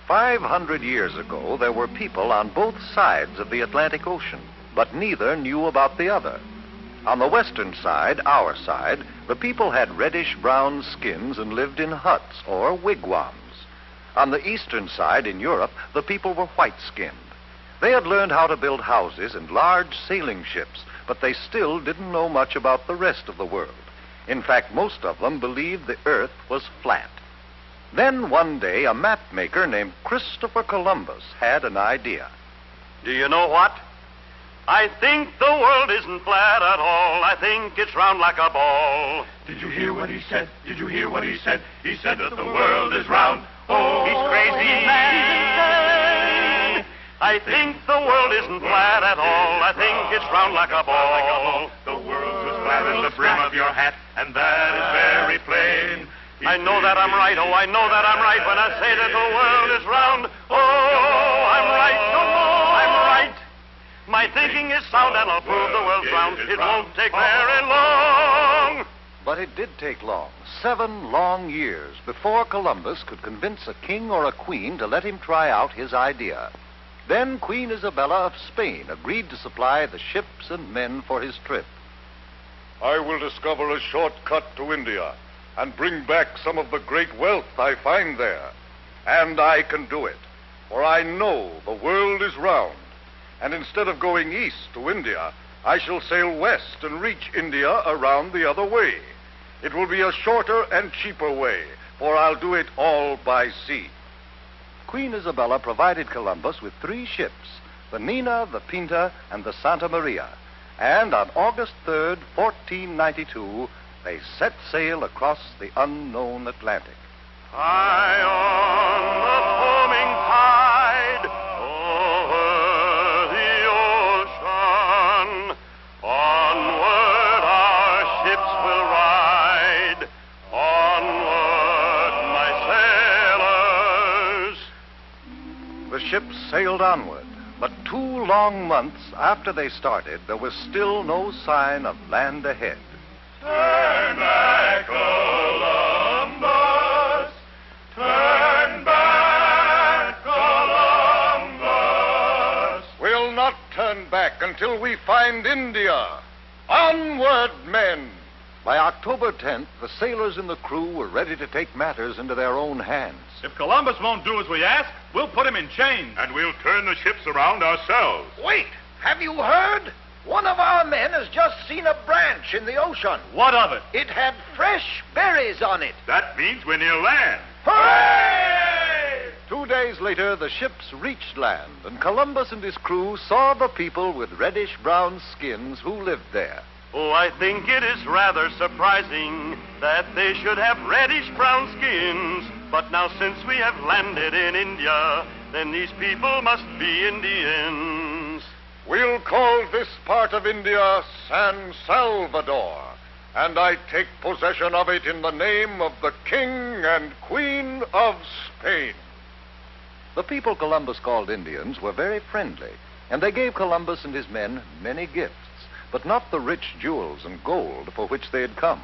500 years ago, there were people on both sides of the Atlantic Ocean, but neither knew about the other. On the western side, our side, the people had reddish-brown skins and lived in huts or wigwams. On the eastern side, in Europe, the people were white-skinned. They had learned how to build houses and large sailing ships, but they still didn't know much about the rest of the world. In fact, most of them believed the earth was flat. Then one day, a map maker named Cristofor Columbus had an idea. Do you know what? I think the world isn't flat at all. I think it's round like a ball. Did you hear what he said? Did you hear what he said? He said that the world is round. Oh, He's crazy. I think the world isn't flat at all. I think it's round like a ball. The world's as flat as the brim of your hat, and that is very plain. I know that I'm right. Oh, I know that I'm right when I say that the world is round. Oh, I'm right. I'm right. My thinking is sound, and I'll prove the world's round. It won't take very long. But it did take long, 7 long years, before Columbus could convince a king or a queen to let him try out his idea. Then Queen Isabella of Spain agreed to supply the ships and men for his trip. I will discover a shortcut to India and bring back some of the great wealth I find there. And I can do it, for I know the world is round. And instead of going east to India, I shall sail west and reach India around the other way. It will be a shorter and cheaper way, for I'll do it all by sea. Queen Isabella provided Columbus with 3 ships, the Nina, the Pinta, and the Santa Maria. And on August 3rd, 1492, they set sail across the unknown Atlantic. High on the foaming tide, over the ocean, onward our ships will ride. Onward, my sailors. The ships sailed onward, but 2 long months after they started, there was still no sign of land ahead. Turn back, Columbus. Turn back, Columbus. We'll not turn back until we find India. Onward, men! By October 10th, the sailors and the crew were ready to take matters into their own hands. If Columbus won't do as we ask, we'll put him in chains. And we'll turn the ships around ourselves. Wait! Have you heard? One of our men has just seen a branch in the ocean. What of it? It had fresh berries on it. That means we're near land. Hooray! 2 days later, the ships reached land, and Columbus and his crew saw the people with reddish-brown skins who lived there. Oh, I think it is rather surprising that they should have reddish-brown skins. But now since we have landed in India, then these people must be Indians. We'll call this part of India San Salvador, and I take possession of it in the name of the King and Queen of Spain. The people Columbus called Indians were very friendly, and they gave Columbus and his men many gifts, but not the rich jewels and gold for which they had come.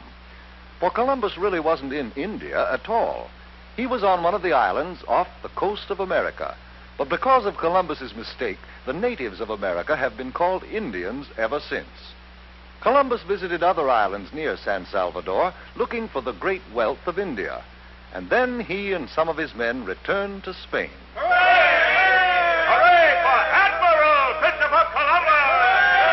For Columbus really wasn't in India at all. He was on one of the islands off the coast of America. But because of Columbus's mistake, the natives of America have been called Indians ever since. Columbus visited other islands near San Salvador, looking for the great wealth of India. And then he and some of his men returned to Spain. Hooray! Hooray for Admiral Christopher Columbus!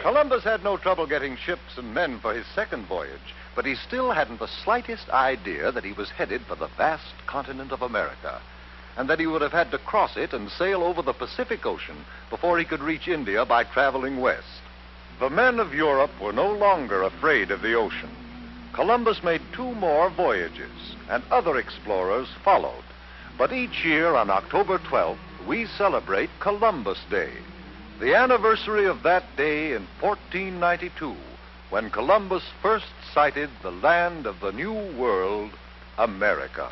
Columbus had no trouble getting ships and men for his second voyage, but he still hadn't the slightest idea that he was headed for the vast continent of America, and that he would have had to cross it and sail over the Pacific Ocean before he could reach India by traveling west. The men of Europe were no longer afraid of the ocean. Columbus made 2 more voyages, and other explorers followed. But each year on October 12th, we celebrate Columbus Day, the anniversary of that day in 1492, when Columbus first sighted the land of the New World, America.